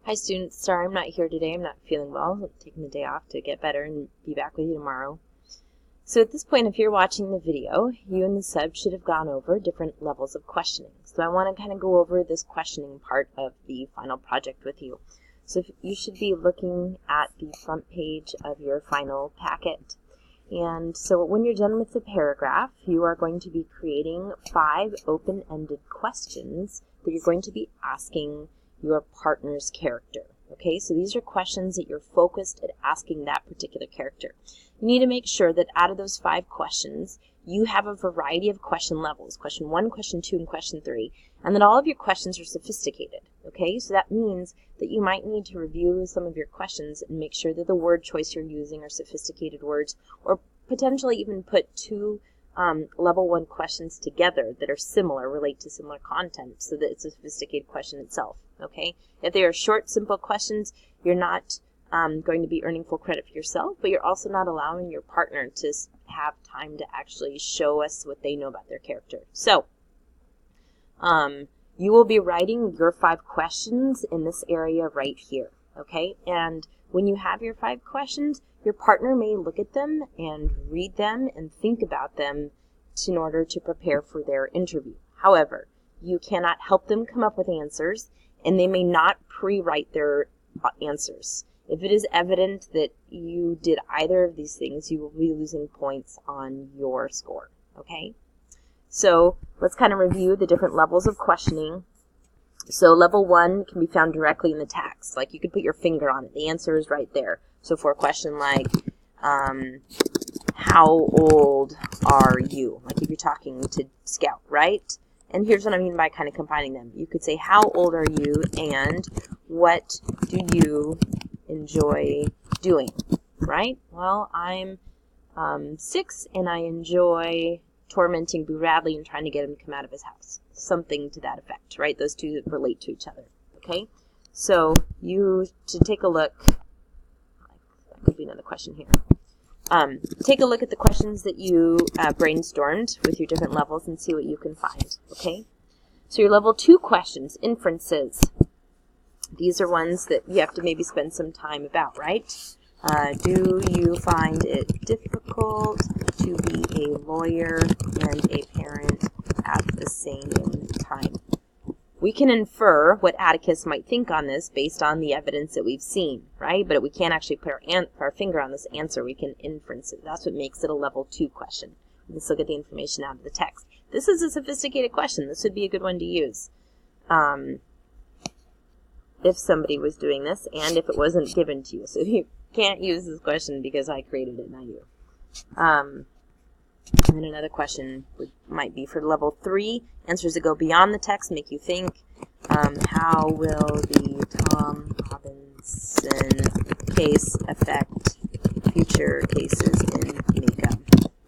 Hi students, sorry I'm not here today. I'm not feeling well. I'm taking the day off to get better and be back with you tomorrow. So at this point, if you're watching the video, you and the sub should have gone over different levels of questioning. So I want to kind of go over this questioning part of the final project with you. So you should be looking at the front page of your final packet. And so when you're done with the paragraph, you are going to be creating 5 open-ended questions that you're going to be asking your partner's character. Okay, so these are questions that you're focused at asking that particular character. You need to make sure that out of those 5 questions, you have a variety of question levels, question 1, question 2, and question 3, and that all of your questions are sophisticated. Okay, so that means that you might need to review some of your questions and make sure that the word choice you're using are sophisticated words, or potentially even put 2 level 1 questions together that are similar, relate to similar content, so that it's a sophisticated question itself. Okay, if they are short, simple questions, you're not going to be earning full credit for yourself, but you're also not allowing your partner to have time to actually show us what they know about their character. So, you will be writing your 5 questions in this area right here. Okay, and when you have your 5 questions, your partner may look at them and read them and think about them in order to prepare for their interview. However, you cannot help them come up with answers, and they may not pre-write their answers. If it is evident that you did either of these things, you will be losing points on your score. Okay? So let's kind of review the different levels of questioning. So level 1 can be found directly in the text. Like you could put your finger on it. The answer is right there. So for a question like, how old are you? Like if you're talking to Scout, right? And here's what I mean by kind of combining them. You could say, how old are you and what do you enjoy doing, right? Well, I'm 6 and I enjoy tormenting Boo Radley and trying to get him to come out of his house. Something to that effect, right? Those two relate to each other, okay? So you should take a look. That could be another question here. Take a look at the questions that you brainstormed with your different levels and see what you can find, okay? So your level 2 questions, inferences. These are ones that you have to maybe spend some time about, right? Do you find it difficult to be a lawyer and a parent at the same time? We can infer what Atticus might think on this based on the evidence that we've seen, right? But we can't actually put our finger on this answer. We can inference it. That's what makes it a level 2 question. We can still get the information out of the text. This is a sophisticated question. This would be a good one to use if somebody was doing this and if it wasn't given to you. So you can't use this question because I created it, not you. And then another question might be for level 3, answers that go beyond the text, make you think. How will the Tom Robinson case affect future cases in makeup?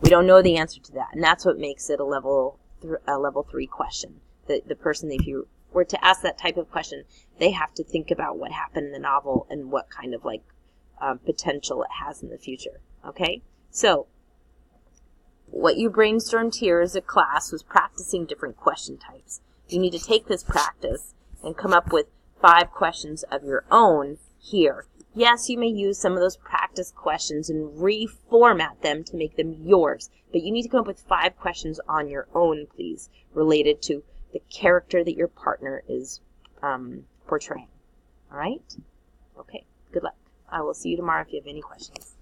We don't know the answer to that, and that's what makes it a level 3 question. The person, if you were to ask that type of question, they have to think about what happened in the novel and what kind of potential it has in the future. Okay, so what you brainstormed here as a class was practicing different question types. You need to take this practice and come up with 5 questions of your own here. Yes, you may use some of those practice questions and reformat them to make them yours, but you need to come up with 5 questions on your own, please, related to the character that your partner is portraying. All right? Okay, good luck. I will see you tomorrow if you have any questions.